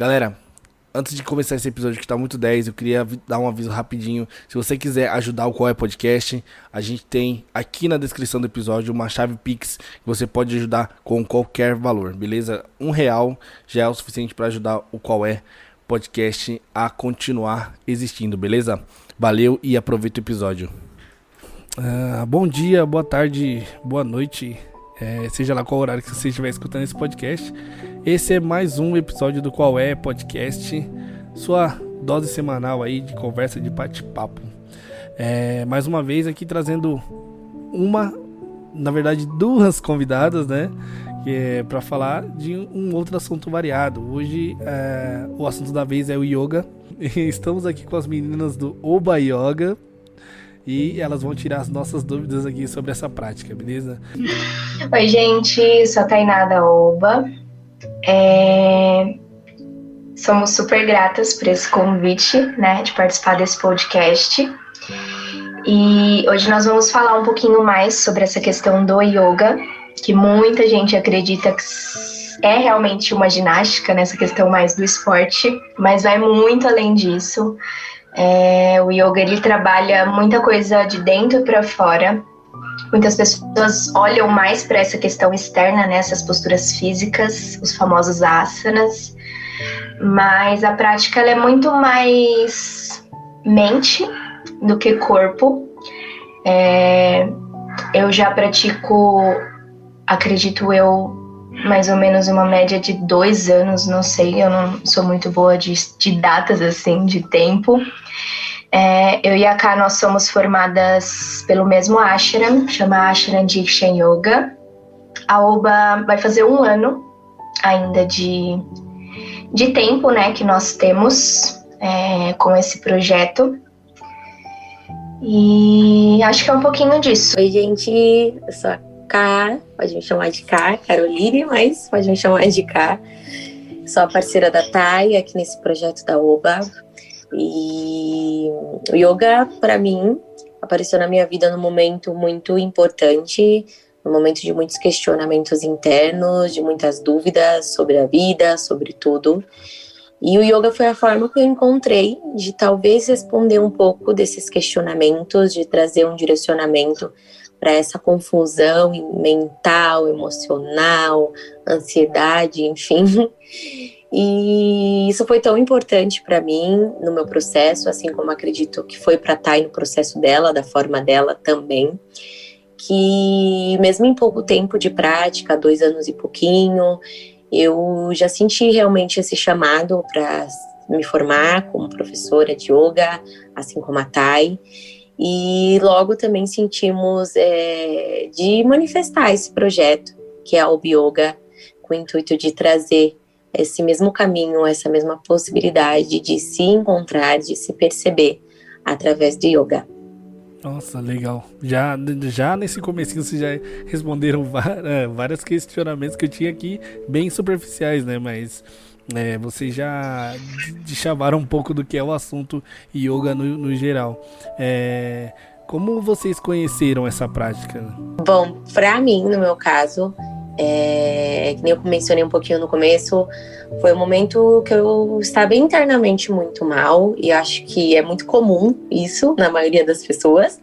Galera, antes de começar esse episódio que tá muito 10, eu queria dar um aviso rapidinho. Se você quiser ajudar o Qual é Podcast, a gente tem aqui na descrição do episódio uma chave Pix que você pode ajudar com qualquer valor, beleza? R$ 1 já é o suficiente para ajudar o Qual é Podcast a continuar existindo, beleza? Valeu e aproveita o episódio. Bom dia, boa tarde, boa noite, seja lá qual horário que você estiver escutando esse podcast. Esse é mais um episódio do Qual é Podcast, sua dose semanal aí de conversa, de bate-papo. Mais uma vez aqui trazendo na verdade duas convidadas, né? Para falar de um outro assunto variado. Hoje o assunto da vez é o yoga. E estamos aqui com as meninas do Oba Yoga e elas vão tirar as nossas dúvidas aqui sobre essa prática, beleza? Oi, gente, sou a Tainá da Oba. Somos super gratas por esse convite, né, de participar desse podcast. E hoje nós vamos falar um pouquinho mais sobre essa questão do yoga, que muita gente acredita que é realmente uma ginástica, nessa questão mais do esporte, mas vai muito além disso. O yoga, ele trabalha muita coisa de dentro para fora. Muitas pessoas olham mais para essa questão externa, né, essas posturas físicas, os famosos asanas, mas a prática ela é muito mais mente do que corpo. Eu já pratico, acredito eu, mais ou menos uma média de 2 anos, não sei, eu não sou muito boa de datas assim, de tempo. Eu e a Ká, nós somos formadas pelo mesmo ashram, chama Ashram Diksha Yoga. A Oba vai fazer 1 ano ainda de tempo, né, que nós temos com esse projeto. E acho que é um pouquinho disso. Oi, gente, eu sou a Ká, pode me chamar de Ká, Caroline, mas pode me chamar de Ká. Sou a parceira da Thay aqui nesse projeto da Oba. E o yoga, para mim, apareceu na minha vida num momento muito importante, num momento de muitos questionamentos internos, de muitas dúvidas sobre a vida, sobre tudo. E o yoga foi a forma que eu encontrei de talvez responder um pouco desses questionamentos, de trazer um direcionamento para essa confusão mental, emocional, ansiedade, enfim. E isso foi tão importante para mim no meu processo, assim como acredito que foi para a Thay no processo dela, da forma dela também, que mesmo em pouco tempo de prática, 2 anos e pouquinho, eu já senti realmente esse chamado para me formar como professora de yoga, assim como a Thay, e logo também sentimos de manifestar esse projeto, que é a Oba Yoga, com o intuito de trazer esse mesmo caminho, essa mesma possibilidade de se encontrar, de se perceber através do yoga. Nossa, legal. Já nesse comecinho vocês já responderam vários questionamentos que eu tinha aqui, bem superficiais, né? Mas vocês já chavaram um pouco do que é o assunto yoga no geral. Como vocês conheceram essa prática? Bom, pra mim, no meu caso, que nem eu mencionei um pouquinho no começo, foi um momento que eu estava internamente muito mal, e acho que é muito comum isso na maioria das pessoas,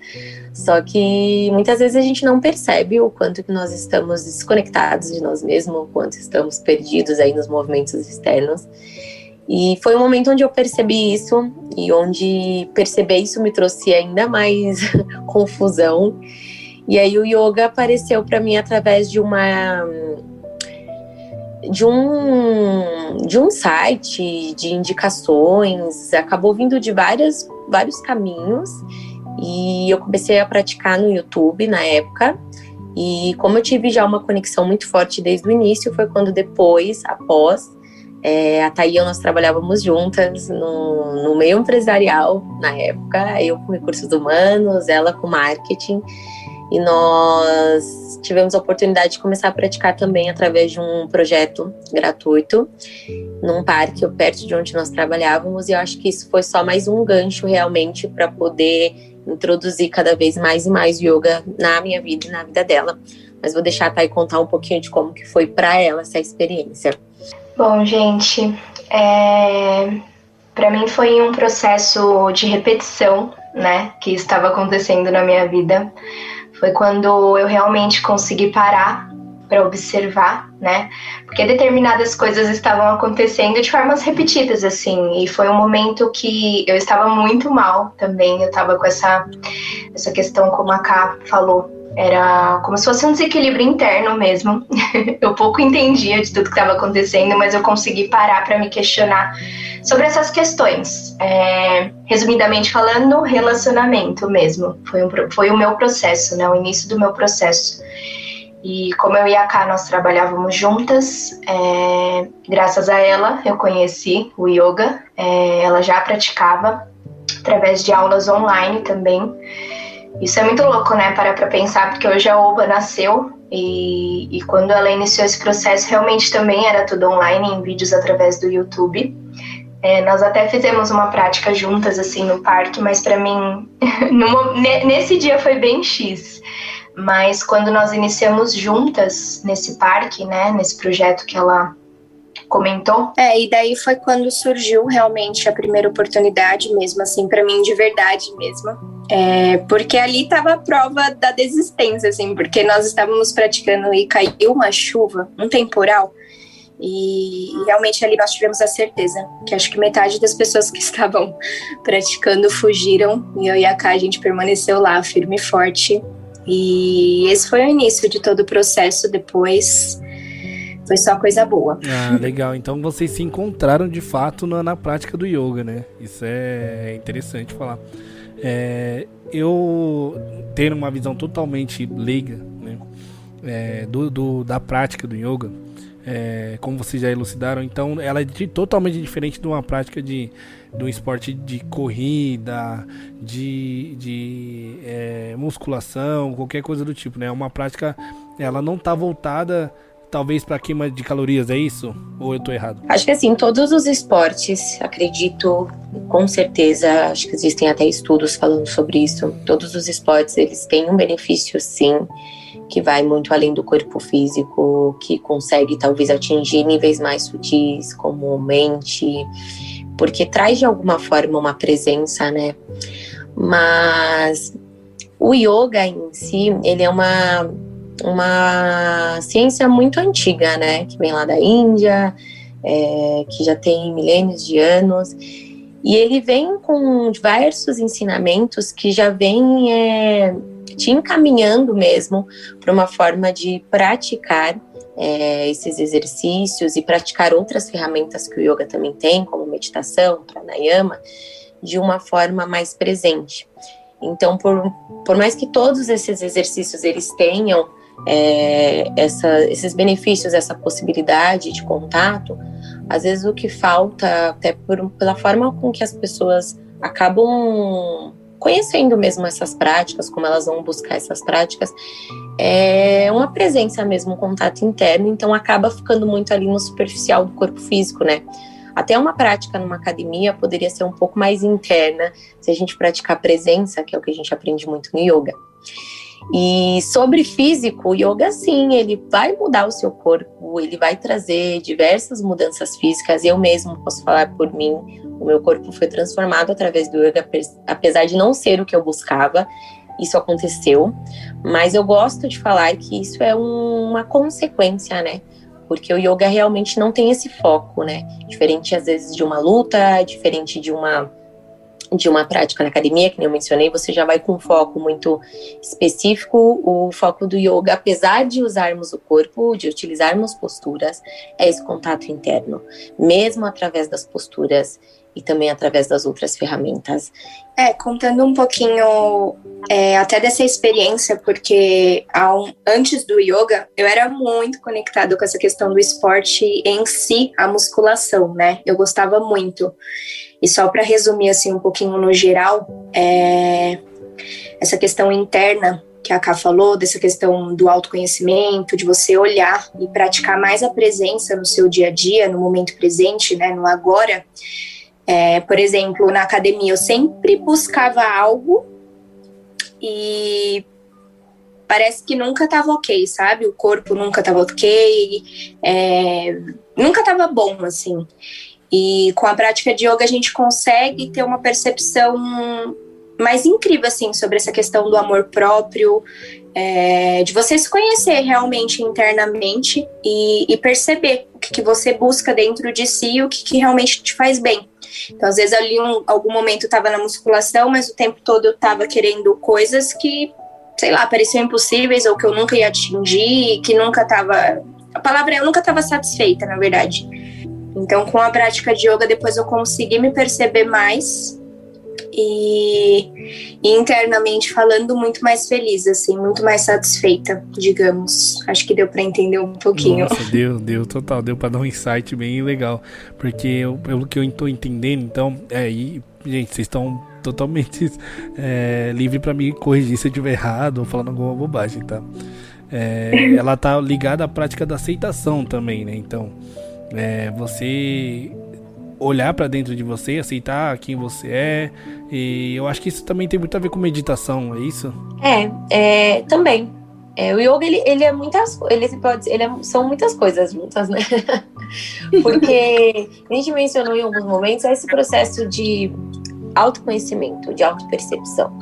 só que muitas vezes a gente não percebe o quanto que nós estamos desconectados de nós mesmos, o quanto estamos perdidos aí nos movimentos externos. E foi um momento onde eu percebi isso, e onde perceber isso me trouxe ainda mais confusão. E aí o yoga apareceu para mim através de um site de indicações, acabou vindo de vários caminhos, e eu comecei a praticar no YouTube na época. E como eu tive já uma conexão muito forte desde o início, foi quando após, a Thay e eu, nós trabalhávamos juntas no meio empresarial na época, eu com recursos humanos, ela com marketing. E nós tivemos a oportunidade de começar a praticar também através de um projeto gratuito num parque perto de onde nós trabalhávamos, e eu acho que isso foi só mais um gancho realmente para poder introduzir cada vez mais e mais yoga na minha vida e na vida dela. Mas vou deixar a Thay contar um pouquinho de como que foi para ela essa experiência. Bom, gente, para mim foi um processo de repetição, né, que estava acontecendo na minha vida. Foi quando eu realmente consegui parar para observar, né, porque determinadas coisas estavam acontecendo de formas repetidas, assim, e foi um momento que eu estava muito mal também, eu estava com essa questão, como a Ká falou, era como se fosse um desequilíbrio interno mesmo. Eu pouco entendia de tudo que estava acontecendo, mas eu consegui parar para me questionar sobre essas questões. Resumidamente falando, relacionamento mesmo. Foi o meu processo, né? O início do meu processo. E como eu e a Ká, nós trabalhávamos juntas, graças a ela eu conheci o yoga. Ela já praticava através de aulas online também. Isso é muito louco, né? Parar pra pensar, porque hoje a Oba nasceu e quando ela iniciou esse processo, realmente também era tudo online, em vídeos através do YouTube. Nós até fizemos uma prática juntas, assim, no parque, mas pra mim, nesse dia foi bem X. Mas quando nós iniciamos juntas nesse parque, né? Nesse projeto que ela comentou. E daí foi quando surgiu realmente a primeira oportunidade mesmo, assim, pra mim, de verdade mesmo. Porque ali tava a prova da desistência, assim, porque nós estávamos praticando e caiu uma chuva, um temporal, e realmente ali nós tivemos a certeza que acho que metade das pessoas que estavam praticando fugiram, e eu e a Ká, a gente permaneceu lá, firme e forte, e esse foi o início de todo o processo. Depois foi só coisa boa. Legal. Então vocês se encontraram de fato na prática do yoga, né? Isso é interessante falar. Eu tenho uma visão totalmente leiga, né? Da prática do yoga, como vocês já elucidaram, então ela é totalmente diferente de uma prática de um esporte de corrida, de musculação, qualquer coisa do tipo, né? Uma prática, ela não está voltada talvez para queima de calorias, é isso? Ou eu tô errado? Acho que assim, todos os esportes, acredito, com certeza, acho que existem até estudos falando sobre isso. Todos os esportes, eles têm um benefício, sim, que vai muito além do corpo físico, que consegue talvez atingir níveis mais sutis, como mente, porque traz de alguma forma uma presença, né? Mas o yoga em si, ele é uma ciência muito antiga, né, que vem lá da Índia, que já tem milênios de anos, e ele vem com diversos ensinamentos que já vem te encaminhando mesmo para uma forma de praticar esses exercícios e praticar outras ferramentas que o yoga também tem, como meditação, pranayama, de uma forma mais presente. Então, por mais que todos esses exercícios eles tenham esses benefícios, essa possibilidade de contato, às vezes o que falta, até pela forma com que as pessoas acabam conhecendo mesmo essas práticas, como elas vão buscar essas práticas, é uma presença mesmo, um contato interno, então acaba ficando muito ali no superficial do corpo físico, né? Até uma prática numa academia poderia ser um pouco mais interna, se a gente praticar presença, que é o que a gente aprende muito no yoga. E sobre físico, o yoga sim, ele vai mudar o seu corpo, ele vai trazer diversas mudanças físicas. Eu mesmo posso falar por mim, o meu corpo foi transformado através do yoga, apesar de não ser o que eu buscava, isso aconteceu. Mas eu gosto de falar que isso é uma consequência, né? Porque o yoga realmente não tem esse foco, né? Diferente às vezes de uma luta, diferente de uma prática na academia, que nem eu mencionei, você já vai com um foco muito específico. O foco do yoga, apesar de usarmos o corpo, de utilizarmos posturas, é esse contato interno, mesmo através das posturas e também através das outras ferramentas. Contando um pouquinho até dessa experiência, porque antes do yoga, eu era muito conectado com essa questão do esporte em si, a musculação, né? Eu gostava muito. E só para resumir assim um pouquinho no geral, essa questão interna que a Ká falou, dessa questão do autoconhecimento, de você olhar e praticar mais a presença no seu dia a dia, no momento presente, né, no agora. Por exemplo, na academia eu sempre buscava algo e parece que nunca estava ok, sabe? O corpo nunca estava ok, nunca estava bom, assim. E com a prática de yoga a gente consegue ter uma percepção mais incrível, assim, sobre essa questão do amor próprio, de você se conhecer realmente internamente e perceber o que você busca dentro de si e o que realmente te faz bem. Então, às vezes, ali algum momento eu estava na musculação, mas o tempo todo eu estava querendo coisas que, sei lá, pareciam impossíveis ou que eu nunca ia atingir, que nunca estava... A palavra é, eu nunca estava satisfeita, na verdade. Então, com a prática de yoga, depois eu consegui me perceber mais e internamente falando, muito mais feliz, assim, muito mais satisfeita, digamos. Acho que deu para entender um pouquinho. Nossa, deu total, deu para dar um insight bem legal, porque pelo que eu estou entendendo, então, aí, gente, vocês estão totalmente livre para me corrigir se eu estiver errado ou falando alguma bobagem, tá? Ela tá ligada à prática da aceitação também, né? Então, você olhar para dentro de você, aceitar quem você é, e eu acho que isso também tem muito a ver com meditação, é isso? Também. O yoga, ele é muitas, são muitas coisas juntas, né? Porque a gente mencionou em alguns momentos esse processo de autoconhecimento, de autopercepção.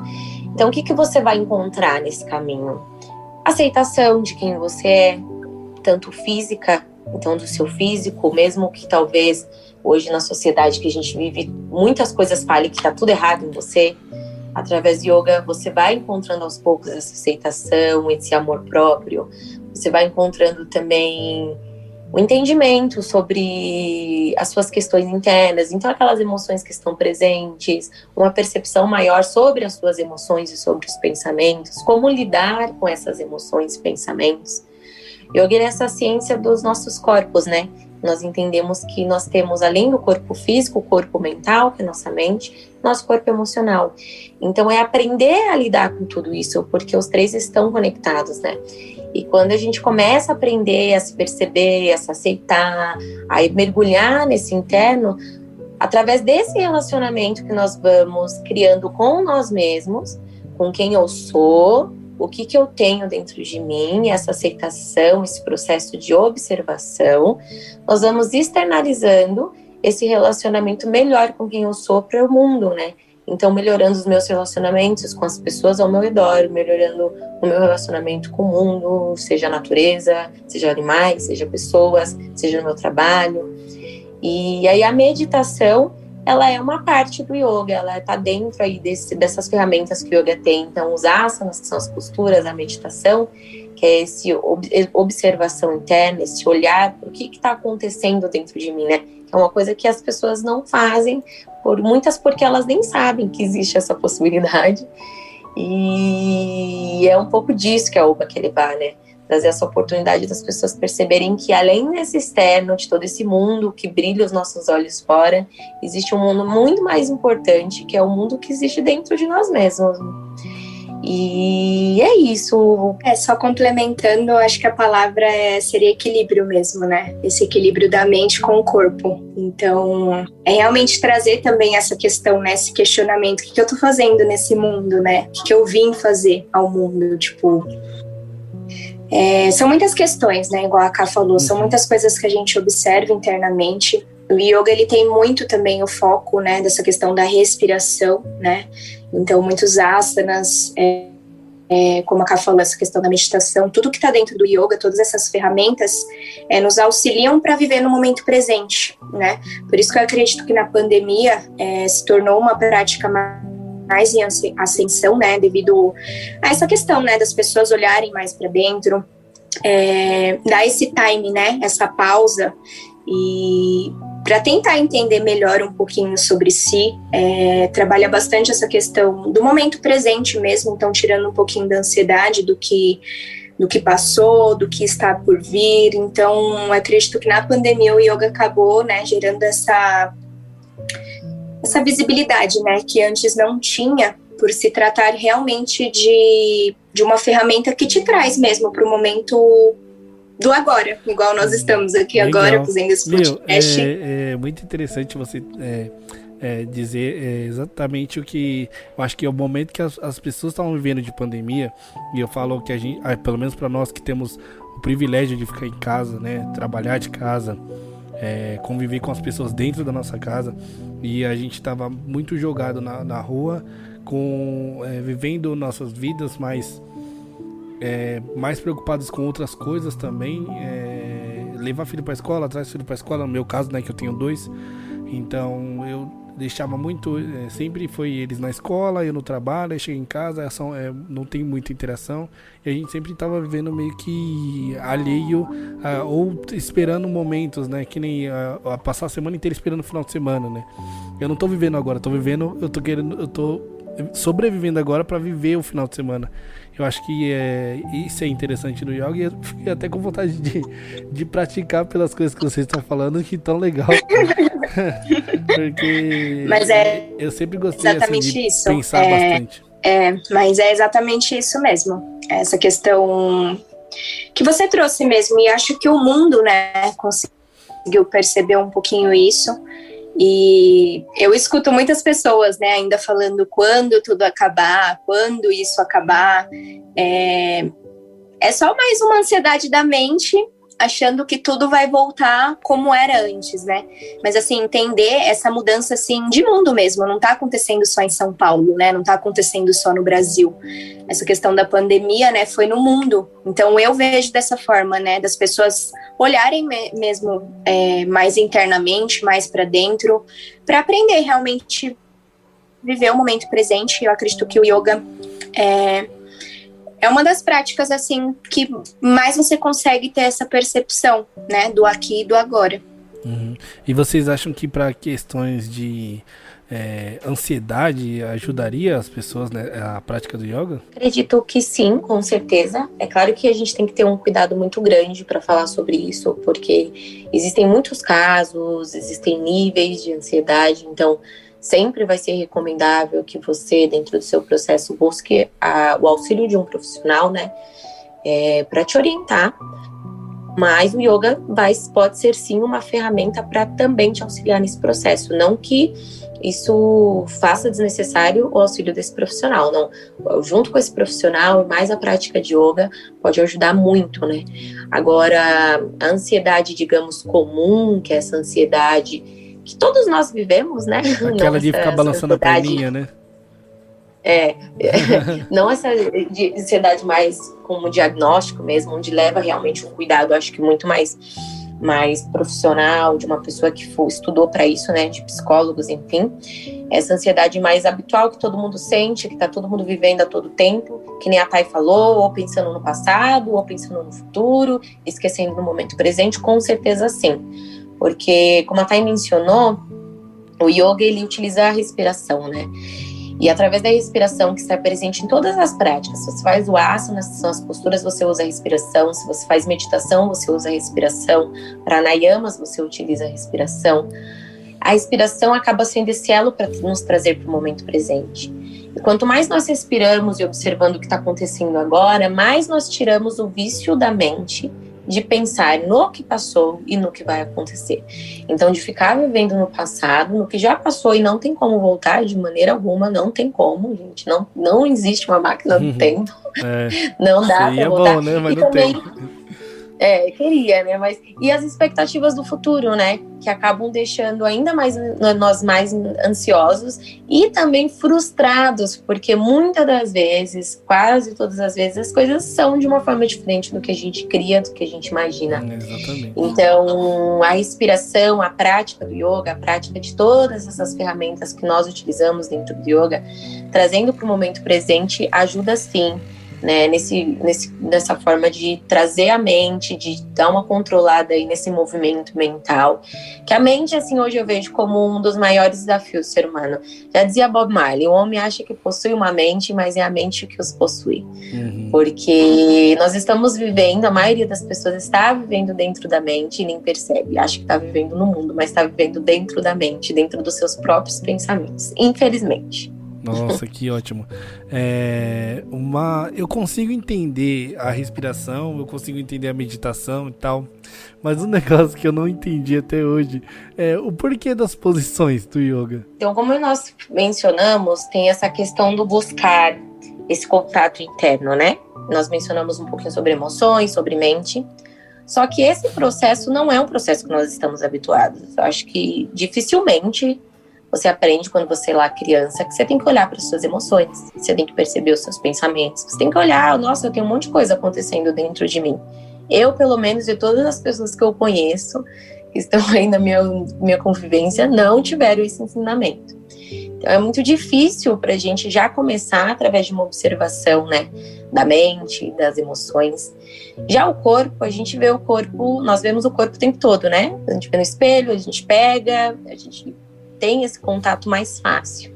Então, o que você vai encontrar nesse caminho? Aceitação de quem você é, tanto física, então do seu físico, mesmo que talvez hoje na sociedade que a gente vive, muitas coisas falem que tá tudo errado em você. Através do yoga, você vai encontrando aos poucos essa aceitação, esse amor próprio. Você vai encontrando também o entendimento sobre as suas questões internas, então aquelas emoções que estão presentes, uma percepção maior sobre as suas emoções e sobre os pensamentos, como lidar com essas emoções e pensamentos. Yoga é essa ciência dos nossos corpos, né? Nós entendemos que nós temos, além do corpo físico, o corpo mental, que é nossa mente, nosso corpo emocional. Então, é aprender a lidar com tudo isso, porque os três estão conectados, né? E quando a gente começa a aprender a se perceber, a se aceitar, a mergulhar nesse interno, através desse relacionamento que nós vamos criando com nós mesmos, com quem eu sou, o que eu tenho dentro de mim, essa aceitação, esse processo de observação, nós vamos externalizando esse relacionamento melhor com quem eu sou para o mundo, né? Então, melhorando os meus relacionamentos com as pessoas ao meu redor, melhorando o meu relacionamento com o mundo, seja a natureza, seja animais, seja pessoas, seja no meu trabalho. E aí a meditação, ela é uma parte do yoga, ela está dentro aí dessas ferramentas que o yoga tem. Então, os asanas, que são as posturas, a meditação, que é esse observação interna, esse olhar para o que está acontecendo dentro de mim, né? É uma coisa que as pessoas não fazem, muitas porque elas nem sabem que existe essa possibilidade. E é um pouco disso que a Oba quer levar, né? Trazer essa oportunidade das pessoas perceberem que além desse externo, de todo esse mundo que brilha os nossos olhos fora, existe um mundo muito mais importante, que é o mundo que existe dentro de nós mesmos. E é isso. Só complementando, eu acho que a palavra seria equilíbrio mesmo, né? Esse equilíbrio da mente com o corpo. Então, é realmente trazer também essa questão, né? Esse questionamento. O que eu tô fazendo nesse mundo, né? O que eu vim fazer ao mundo? Tipo, são muitas questões, né? Igual a Ká falou, são muitas coisas que a gente observa internamente. O yoga, ele tem muito também o foco, né? Dessa questão da respiração, né? Então, muitos asanas, como a Ká falou, essa questão da meditação, tudo que está dentro do yoga, todas essas ferramentas, nos auxiliam para viver no momento presente, né? Por isso que eu acredito que na pandemia se tornou uma prática mais em ascensão, né? Devido a essa questão, né? Das pessoas olharem mais para dentro, dar esse time, né? Essa pausa e para tentar entender melhor um pouquinho sobre si, trabalha bastante essa questão do momento presente mesmo, então tirando um pouquinho da ansiedade do que passou, do que está por vir. Então, eu acredito que na pandemia o yoga acabou, né, gerando essa visibilidade, né, que antes não tinha, por se tratar realmente de uma ferramenta que te traz mesmo para o momento do agora, igual nós estamos aqui legal. Agora fazendo esse podcast. É muito interessante você dizer exatamente o que eu acho que é o momento que as pessoas estavam vivendo de pandemia, e eu falo que a gente, pelo menos para nós que temos o privilégio de ficar em casa, né, trabalhar de casa, conviver com as pessoas dentro da nossa casa, e a gente estava muito jogado na rua, vivendo nossas vidas, mas mais preocupados com outras coisas também, levar filho para a escola, trazer filho para a escola, no meu caso, né, que eu tenho 2, então eu deixava muito, sempre foi eles na escola, eu no trabalho, aí cheguei em casa, não tem muita interação, e a gente sempre estava vivendo meio que alheio, ou esperando momentos, né, que nem passar a semana inteira esperando o final de semana, né. Eu não tô vivendo agora, eu tô sobrevivendo agora para viver o final de semana. Eu acho que isso é interessante no yoga, e eu fiquei até com vontade de praticar pelas coisas que vocês estão falando, que tão legal. Porque Mas eu sempre gostei exatamente de isso. Pensar bastante. Mas é exatamente isso mesmo. Essa questão que você trouxe mesmo. E acho que o mundo, né, conseguiu perceber um pouquinho isso. E eu escuto muitas pessoas, né, ainda falando quando tudo acabar, quando isso acabar. É só mais uma ansiedade da mente, achando que tudo vai voltar como era antes, né? Mas, assim, entender essa mudança, assim, de mundo mesmo. Não tá acontecendo só em São Paulo, né? Não tá acontecendo só no Brasil. Essa questão da pandemia, né, foi no mundo. Então, eu vejo dessa forma, né? Das pessoas olharem mesmo mais internamente, mais para dentro, para aprender realmente viver o momento presente. Eu acredito que o yoga é uma das práticas, assim, que mais você consegue ter essa percepção, né, do aqui e do agora. Uhum. E vocês acham que para questões de ansiedade ajudaria as pessoas, né, a prática do yoga? Acredito que sim, com certeza. É claro que a gente tem que ter um cuidado muito grande para falar sobre isso, porque existem muitos casos, existem níveis de ansiedade, então sempre vai ser recomendável que você, dentro do seu processo, busque o auxílio de um profissional, né, para te orientar. Mas o yoga pode ser sim uma ferramenta para também te auxiliar nesse processo. Não que isso faça desnecessário o auxílio desse profissional, não. Junto com esse profissional, mais a prática de yoga pode ajudar muito, né? Agora, a ansiedade, digamos, comum, que é essa ansiedade que todos nós vivemos, né? Aquela de ficar balançando a perninha, né? Não essa ansiedade mais como diagnóstico mesmo, onde leva realmente um cuidado, acho que muito mais profissional, de uma pessoa que estudou para isso, né, de psicólogos, enfim. Essa ansiedade mais habitual que todo mundo sente, que tá todo mundo vivendo a todo tempo, que nem a Thay falou, ou pensando no passado, ou pensando no futuro, esquecendo do momento presente, com certeza sim. Porque, como a Thay mencionou, o yoga, ele utiliza a respiração, né? E através da respiração, que está presente em todas as práticas, se você faz o asana, que são as posturas, você usa a respiração. Se você faz meditação, você usa a respiração. Pranayamas, você utiliza a respiração. A respiração acaba sendo esse elo para nos trazer para o momento presente. E quanto mais nós respiramos e observando o que está acontecendo agora, mais nós tiramos o vício da mente de pensar no que passou e no que vai acontecer. Então, de ficar vivendo no passado, no que já passou e não tem como voltar de maneira alguma, não tem como, gente. Não existe uma máquina do tempo. Não dá para voltar. Bom, né? Mas e não também, tem. Queria, né? Mas, e as expectativas do futuro, né? Que acabam deixando ainda mais nós mais ansiosos e também frustrados, porque muitas das vezes, quase todas as vezes, as coisas são de uma forma diferente do que a gente cria, do que a gente imagina. Exatamente. Então, a respiração, a prática do yoga, a prática de todas essas ferramentas que nós utilizamos dentro do yoga, trazendo para o momento presente, ajuda sim, né, nessa forma de trazer a mente, de dar uma controlada aí nesse movimento mental, que a mente, assim, hoje eu vejo como um dos maiores desafios do ser humano. Já dizia Bob Marley, o homem acha que possui uma mente, mas é a mente que os possui. Porque nós estamos vivendo, a maioria das pessoas está vivendo dentro da mente e nem percebe, acha que está vivendo no mundo, mas está vivendo dentro da mente, dentro dos seus próprios pensamentos, infelizmente. Nossa, que ótimo. Eu consigo entender a respiração, eu consigo entender a meditação e tal, mas um negócio que eu não entendi até hoje é o porquê das posições do yoga. Então, como nós mencionamos, tem essa questão do buscar esse contato interno, né? Nós mencionamos um pouquinho sobre emoções, sobre mente. Só que esse processo não é um processo que nós estamos habituados. Eu acho que dificilmente você aprende quando você é lá criança que você tem que olhar para as suas emoções, você tem que perceber os seus pensamentos, você tem que olhar, nossa, eu tenho um monte de coisa acontecendo dentro de mim. Eu, pelo menos, de todas as pessoas que eu conheço, que estão aí na minha convivência, não tiveram esse ensinamento. Então é muito difícil para a gente já começar através de uma observação, né, da mente, das emoções. Já o corpo, a gente vê o corpo, nós vemos o corpo o tempo todo, né? A gente vê no espelho, a gente pega, a gente tem esse contato mais fácil.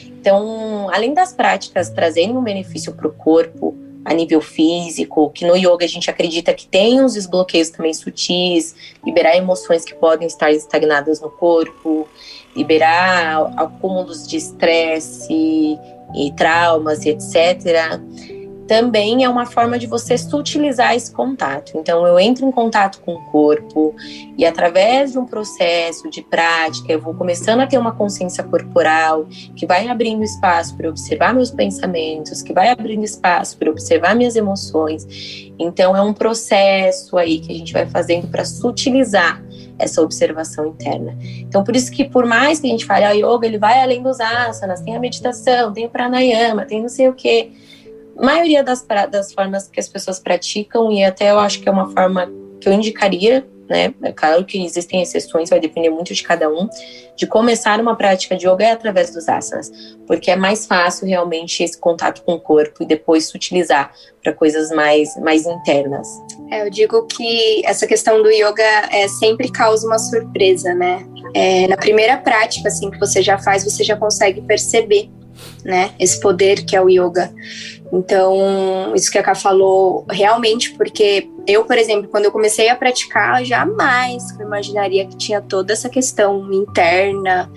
Então, além das práticas trazerem um benefício para o corpo a nível físico, que no yoga a gente acredita que tem uns desbloqueios também sutis, liberar emoções que podem estar estagnadas no corpo, liberar acúmulos de estresse e traumas, etc., também é uma forma de você sutilizar esse contato. Então, eu entro em contato com o corpo e, através de um processo de prática, eu vou começando a ter uma consciência corporal que vai abrindo espaço para observar meus pensamentos, que vai abrindo espaço para observar minhas emoções. Então, é um processo aí que a gente vai fazendo para sutilizar essa observação interna. Então, por isso que, por mais que a gente fale, a yoga, ele vai além dos asanas, tem a meditação, tem o pranayama, tem não sei o quê. A maioria das formas que as pessoas praticam, e até eu acho que é uma forma que eu indicaria, né? É claro que existem exceções, vai depender muito de cada um, de começar uma prática de yoga é através dos asanas, porque é mais fácil realmente esse contato com o corpo e depois se utilizar para coisas mais internas. Eu digo que essa questão do yoga sempre causa uma surpresa, né? Na primeira prática, assim, que você já faz, você já consegue perceber, né, esse poder que é o yoga. Então, isso que a Ká falou, realmente, porque eu, por exemplo, quando eu comecei a praticar, jamais eu imaginaria que tinha toda essa questão interna.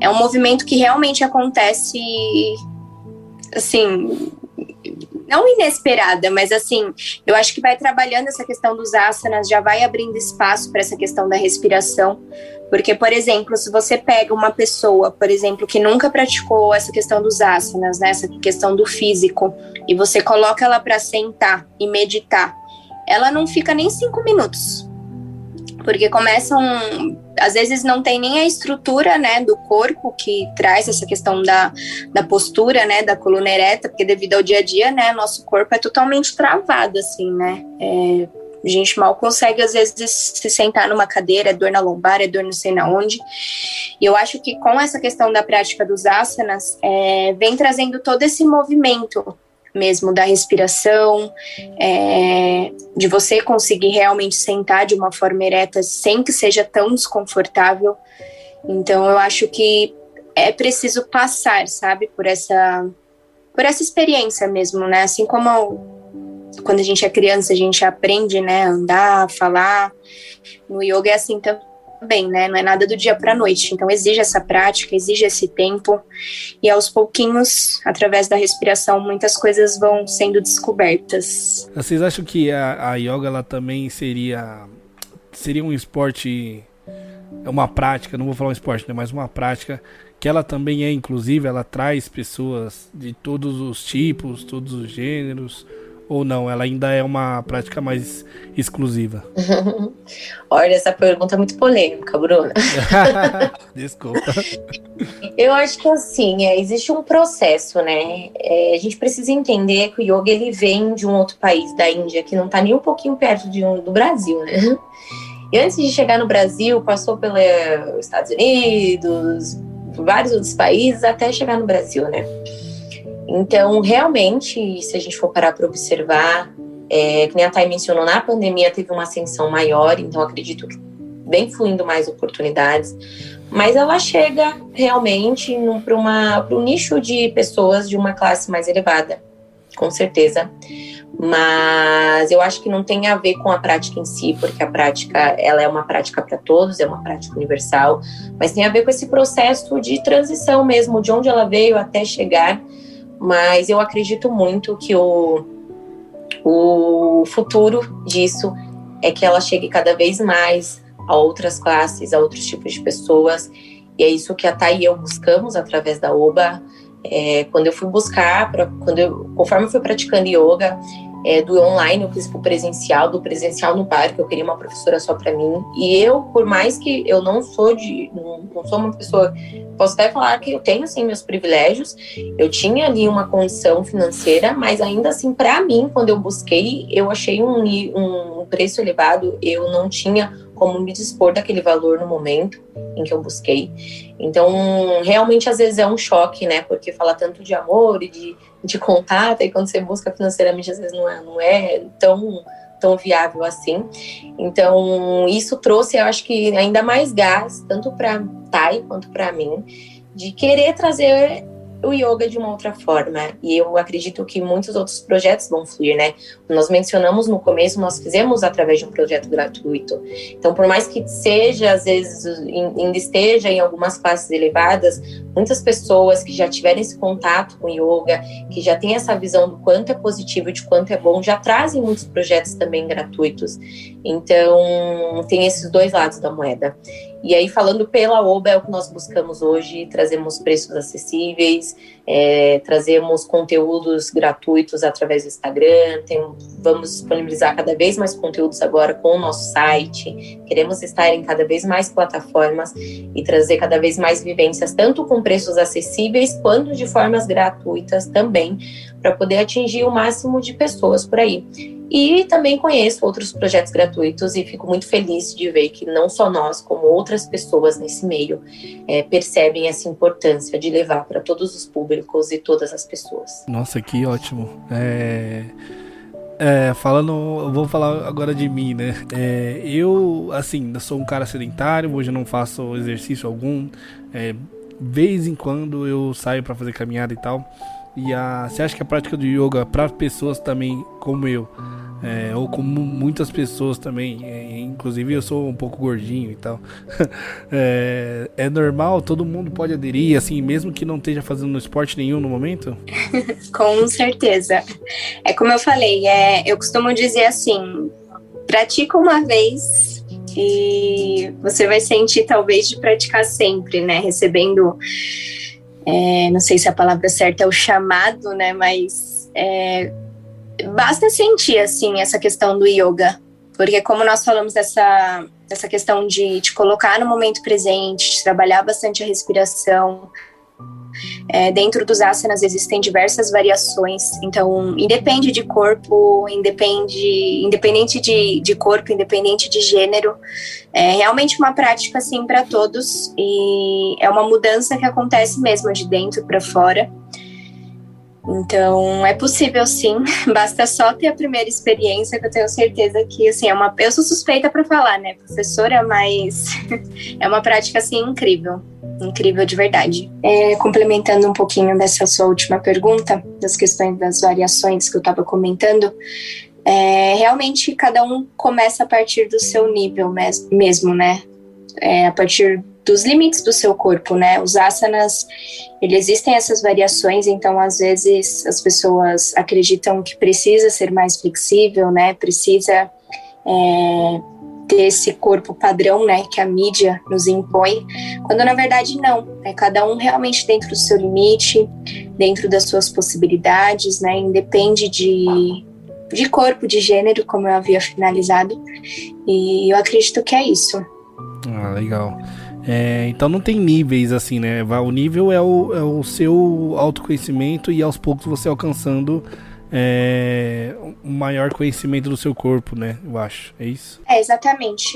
É um movimento que realmente acontece, assim, não inesperada, mas assim, eu acho que vai trabalhando essa questão dos asanas, já vai abrindo espaço para essa questão da respiração. Porque, por exemplo, se você pega uma pessoa, por exemplo, que nunca praticou essa questão dos asanas, né, essa questão do físico, e você coloca ela para sentar e meditar, ela não fica nem 5 minutos. Porque começam, às vezes não tem nem a estrutura, né, do corpo que traz essa questão da postura, né, da coluna ereta, porque devido ao dia a dia, né, nosso corpo é totalmente travado, assim, né, a gente mal consegue, às vezes, se sentar numa cadeira, é dor na lombar, é dor não sei na onde. E eu acho que com essa questão da prática dos asanas, vem trazendo todo esse movimento mesmo da respiração, de você conseguir realmente sentar de uma forma ereta sem que seja tão desconfortável. Então, eu acho que é preciso passar, sabe, por essa experiência mesmo, né? Assim como quando a gente é criança, a gente aprende, né, a andar, falar. No yoga é assim também, né? Não é nada do dia para a noite. Então, exige essa prática, exige esse tempo. E aos pouquinhos, através da respiração, muitas coisas vão sendo descobertas. Vocês acham que a yoga, ela também seria um esporte, uma prática, não vou falar um esporte, né, mas uma prática que ela também é inclusiva, ela traz pessoas de todos os tipos, todos os gêneros, ou não? Ela ainda é uma prática mais exclusiva? Olha, essa pergunta é muito polêmica, Bruna. Desculpa. Eu acho que assim, existe um processo, né? A gente precisa entender que o yoga, ele vem de um outro país, da Índia, que não está nem um pouquinho perto do Brasil, né? E antes de chegar no Brasil, passou pelos Estados Unidos, vários outros países, até chegar no Brasil, né? Então, realmente, se a gente for parar para observar, que nem a Thay mencionou, na pandemia teve uma ascensão maior, então acredito que vem fluindo mais oportunidades, mas ela chega realmente para um nicho de pessoas de uma classe mais elevada, com certeza. Mas eu acho que não tem a ver com a prática em si, porque a prática, ela é uma prática para todos, é uma prática universal, mas tem a ver com esse processo de transição mesmo, de onde ela veio até chegar. Mas eu acredito muito que o futuro disso é que ela chegue cada vez mais a outras classes, a outros tipos de pessoas, e é isso que a Thay e eu buscamos através da OBA. Quando eu fui buscar, conforme eu fui praticando yoga, do online, eu quis pro presencial, do presencial no parque, eu queria uma professora só para mim. E eu, por mais que eu não sou uma pessoa, posso até falar que eu tenho, assim, meus privilégios, eu tinha ali uma condição financeira, mas ainda assim, para mim, quando eu busquei, eu achei um preço elevado, eu não tinha como me dispor daquele valor no momento em que eu busquei. Então, realmente, às vezes é um choque, né? Porque falar tanto de amor e de contato, e quando você busca financeiramente, às vezes não é tão viável assim. Então, isso trouxe, eu acho que ainda mais gás, tanto para Thay quanto para mim, de querer trazer o yoga de uma outra forma. E eu acredito que muitos outros projetos vão fluir, né? Nós mencionamos no começo, nós fizemos através de um projeto gratuito. Então, por mais que seja, às vezes, ainda esteja em algumas classes elevadas, muitas pessoas que já tiveram esse contato com yoga, que já têm essa visão do quanto é positivo e de quanto é bom, já trazem muitos projetos também gratuitos. Então, tem esses dois lados da moeda. E aí, falando pela OBA, é o que nós buscamos hoje, trazemos preços acessíveis, trazemos conteúdos gratuitos através do Instagram, vamos disponibilizar cada vez mais conteúdos agora com o nosso site, queremos estar em cada vez mais plataformas e trazer cada vez mais vivências, tanto com preços acessíveis, quanto de formas gratuitas também, para poder atingir o máximo de pessoas por aí. E também conheço outros projetos gratuitos e fico muito feliz de ver que não só nós, como outras pessoas nesse meio percebem essa importância de levar para todos os públicos e todas as pessoas. Nossa, que ótimo. Eu vou falar agora de mim, né? Eu sou um cara sedentário, hoje eu não faço exercício algum. Vez em quando eu saio para fazer caminhada e tal. E você acha que a prática do yoga para pessoas também como eu, ou como muitas pessoas também, inclusive eu sou um pouco gordinho e tal, é normal? Todo mundo pode aderir, assim, mesmo que não esteja fazendo esporte nenhum no momento? Com certeza. É como eu falei, eu costumo dizer assim, pratica uma vez e você vai sentir talvez de praticar sempre, né? Recebendo... não sei se a palavra certa é o chamado, né? Mas basta sentir, assim, essa questão do yoga. Porque como nós falamos dessa questão de te colocar no momento presente, de trabalhar bastante a respiração, dentro dos asanas existem diversas variações. Então, independe de corpo, independente de corpo, independente de gênero, é realmente uma prática, assim, para todos. E é uma mudança que acontece mesmo de dentro para fora. Então, é possível sim, basta só ter a primeira experiência, que eu tenho certeza que, assim, eu sou suspeita para falar, né, professora, mas é uma prática, assim, incrível de verdade. Complementando um pouquinho dessa sua última pergunta, das questões das variações que eu estava comentando, realmente cada um começa a partir do seu nível mesmo, né, a partir dos limites do seu corpo, né? Os asanas, existem essas variações, então às vezes as pessoas acreditam que precisa ser mais flexível, né? Precisa ter esse corpo padrão, né? Que a mídia nos impõe, quando na verdade não. Cada um realmente dentro do seu limite, dentro das suas possibilidades, né? Independe de corpo, de gênero, como eu havia finalizado, e eu acredito que é isso. Ah, legal. Então não tem níveis assim, né? O nível é o seu autoconhecimento e aos poucos você alcançando um maior conhecimento do seu corpo, né? Eu acho, é isso? Exatamente.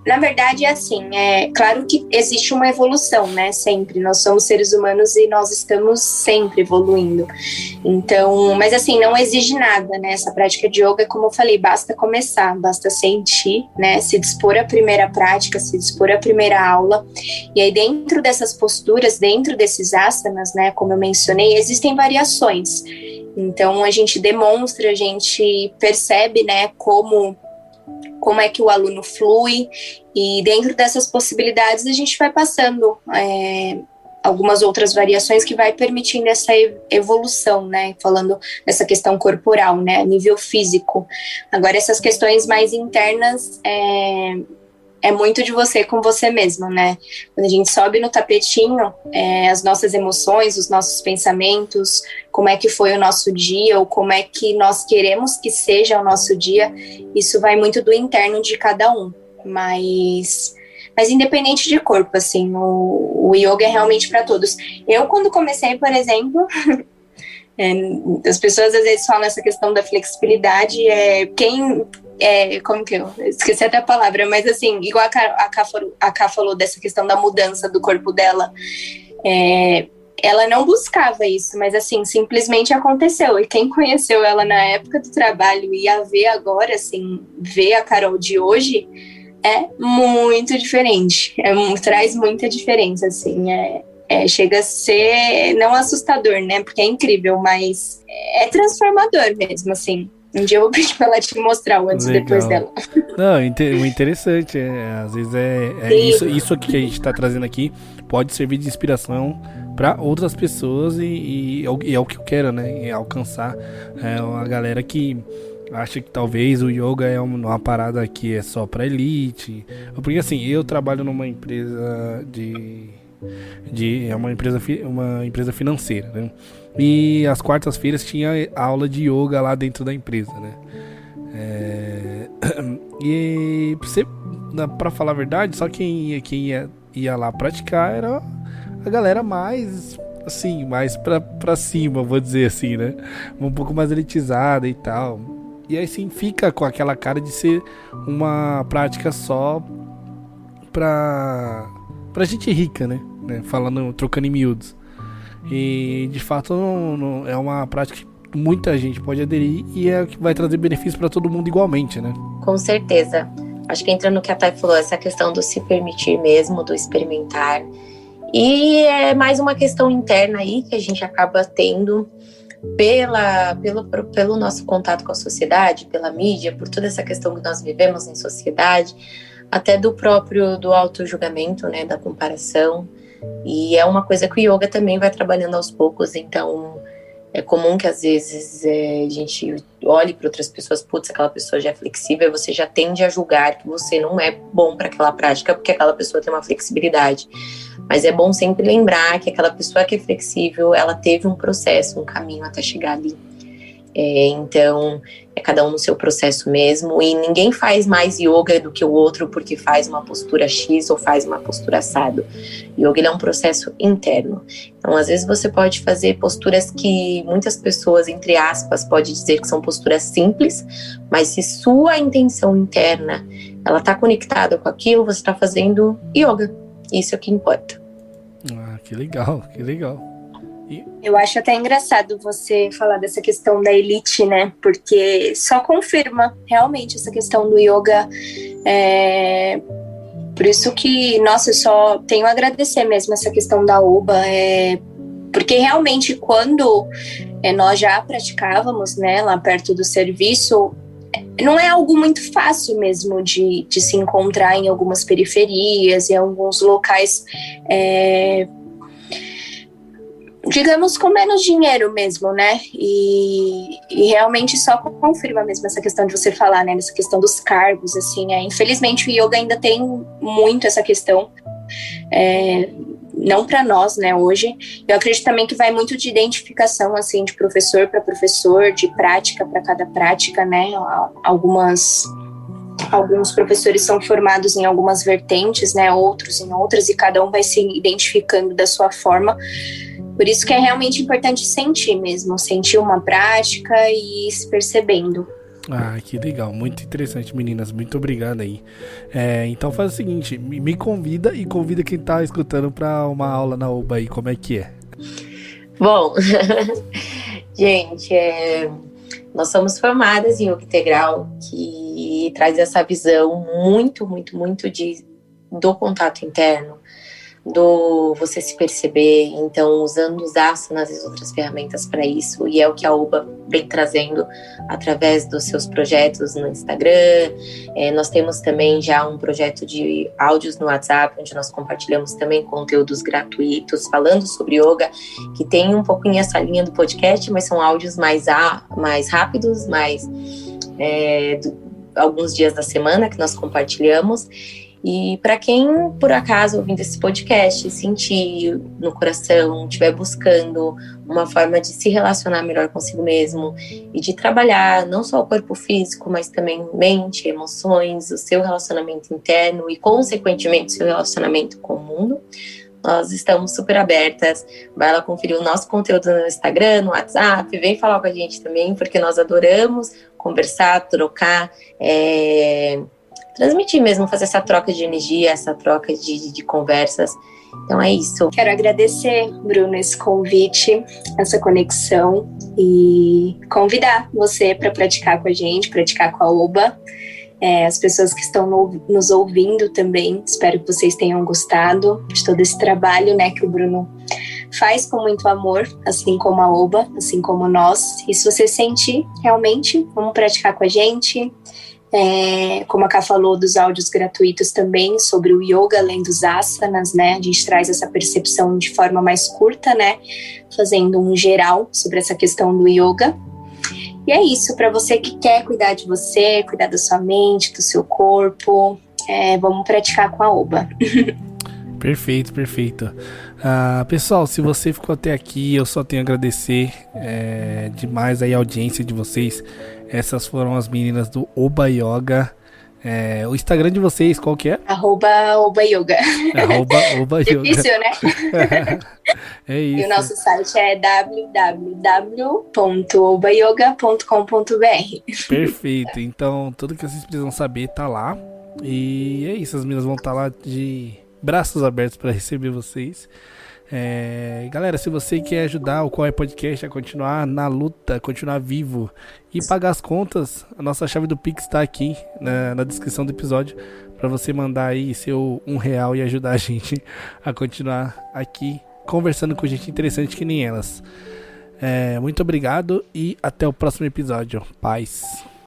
Na verdade, é assim, claro que existe uma evolução, né? Sempre. Nós somos seres humanos e nós estamos sempre evoluindo. Então, mas assim, não exige nada, né? Essa prática de yoga, como eu falei, basta começar, basta sentir, né? Se dispor à primeira prática, se dispor à primeira aula. E aí, dentro dessas posturas, dentro desses asanas, né? Como eu mencionei, existem variações. Então, a gente demonstra, a gente percebe, né, como é que o aluno flui, e dentro dessas possibilidades a gente vai passando algumas outras variações que vai permitindo essa evolução, né, falando dessa questão corporal, né, a nível físico. Agora, essas questões mais internas, é muito de você com você mesmo, né? Quando a gente sobe no tapetinho, as nossas emoções, os nossos pensamentos, como é que foi o nosso dia, ou como é que nós queremos que seja o nosso dia, isso vai muito do interno de cada um. Mas independente de corpo, assim, o yoga é realmente para todos. Eu, quando comecei, por exemplo... as pessoas às vezes falam essa questão da flexibilidade, como que eu esqueci até a palavra, mas assim, igual a Ká falou dessa questão da mudança do corpo dela, ela não buscava isso, mas assim, simplesmente aconteceu, e quem conheceu ela na época do trabalho e a ver agora, assim, ver a Carol de hoje, é muito diferente, traz muita diferença, assim, chega a ser, não assustador, né, porque é incrível, mas é transformador mesmo, assim. Um dia eu vou pedir pra ela te mostrar o antes e depois dela. Não, interessante, às vezes isso aqui que a gente tá trazendo aqui pode servir de inspiração para outras pessoas e é o que eu quero, né, é alcançar uma galera que acha que talvez o yoga é uma parada que é só pra elite, porque assim, eu trabalho numa empresa é uma empresa financeira, né? E às quartas-feiras tinha aula de yoga lá dentro da empresa, né? E pra falar a verdade, só quem ia lá praticar era a galera mais assim, mais pra cima, vou dizer assim, né? Um pouco mais elitizada e tal. E aí sim fica com aquela cara de ser uma prática só pra gente rica, né? Falando, trocando em miúdos. E de fato não é uma prática que muita gente pode aderir e é o que vai trazer benefícios para todo mundo igualmente, né? Com certeza. Acho que entrando no que a Thay falou, essa questão do se permitir mesmo, do experimentar. E é mais uma questão interna aí que a gente acaba tendo pelo nosso contato com a sociedade, pela mídia, por toda essa questão que nós vivemos em sociedade, até do auto-julgamento, né, da comparação. E é uma coisa que o yoga também vai trabalhando aos poucos, então é comum que às vezes a gente olhe para outras pessoas, putz, aquela pessoa já é flexível, e você já tende a julgar que você não é bom para aquela prática porque aquela pessoa tem uma flexibilidade. Mas é bom sempre lembrar que aquela pessoa que é flexível, ela teve um processo, um caminho até chegar ali. Então, é cada um no seu processo mesmo, e ninguém faz mais yoga do que o outro porque faz uma postura X ou faz uma postura assado. Yoga, ele é um processo interno. Então, às vezes você pode fazer posturas que muitas pessoas, entre aspas, pode dizer que são posturas simples, mas se sua intenção interna, ela está conectada com aquilo, você está fazendo yoga. Isso é o que importa. Que legal, que legal. Eu acho até engraçado você falar dessa questão da elite, né? Porque só confirma realmente essa questão do yoga. Por isso que, nossa, eu só tenho a agradecer mesmo essa questão da OBA. Porque realmente quando nós já praticávamos, né, lá perto do serviço, não é algo muito fácil mesmo de se encontrar em algumas periferias, em alguns locais... digamos, com menos dinheiro mesmo, né? E realmente só confirma mesmo essa questão de você falar, né? Dessa questão dos cargos, assim. Infelizmente o yoga ainda tem muito essa questão. Não para nós, né, hoje. Eu acredito também que vai muito de identificação, assim, de professor para professor, de prática para cada prática, né? Alguns professores são formados em algumas vertentes, né? Outros em outras, e cada um vai se identificando da sua forma. Por isso que é realmente importante sentir mesmo, sentir uma prática e ir se percebendo. Que legal, muito interessante, meninas, muito obrigado aí. Então faz o seguinte, me convida e convida quem tá escutando para uma aula na OBA aí, como é que é? Bom, gente, nós somos formadas em yoga integral, que traz essa visão muito, muito, muito do contato interno, do você se perceber, então usando os asanas e outras ferramentas para isso, e é o que a OBA vem trazendo através dos seus projetos no Instagram. Nós temos também já um projeto de áudios no WhatsApp, onde nós compartilhamos também conteúdos gratuitos falando sobre yoga, que tem um pouquinho essa linha do podcast, mas são áudios mais rápidos, alguns dias da semana que nós compartilhamos. E para quem, por acaso, ouvindo esse podcast, sentir no coração, estiver buscando uma forma de se relacionar melhor consigo mesmo e de trabalhar não só o corpo físico, mas também mente, emoções, o seu relacionamento interno e, consequentemente, o seu relacionamento com o mundo, nós estamos super abertas. Vai lá conferir o nosso conteúdo no Instagram, no WhatsApp, vem falar com a gente também, porque nós adoramos conversar, trocar, transmitir mesmo, fazer essa troca de energia, essa troca de conversas. Então é isso. Quero agradecer, Bruno, esse convite, essa conexão e convidar você para praticar com a gente, praticar com a Oba. As pessoas que estão nos ouvindo também, espero que vocês tenham gostado de todo esse trabalho, né, que o Bruno faz com muito amor, assim como a Oba, assim como nós. E se você sentir, realmente, vamos praticar com a gente. Como a Ká falou, dos áudios gratuitos também sobre o yoga, além dos asanas, né? A gente traz essa percepção de forma mais curta, né? Fazendo um geral sobre essa questão do yoga. E é isso, para você que quer cuidar de você, cuidar da sua mente, do seu corpo, vamos praticar com a Oba. Perfeito, perfeito. Pessoal, se você ficou até aqui, eu só tenho a agradecer demais aí a audiência de vocês. Essas foram as meninas do Oba Yoga. O Instagram de vocês, qual que é? @Oba Yoga. Oba Yoga. Difícil, né? É isso. E o nosso site é www.obayoga.com.br. Perfeito. Então, tudo que vocês precisam saber tá lá. E é isso, as meninas vão estar lá de braços abertos para receber vocês. Galera, se você quer ajudar o Qual é Podcast a continuar na luta, continuar vivo e pagar as contas, a nossa chave do Pix está aqui na descrição do episódio para você mandar aí seu R$1 e ajudar a gente a continuar aqui conversando com gente interessante que nem elas. Muito obrigado e até o próximo episódio. Paz.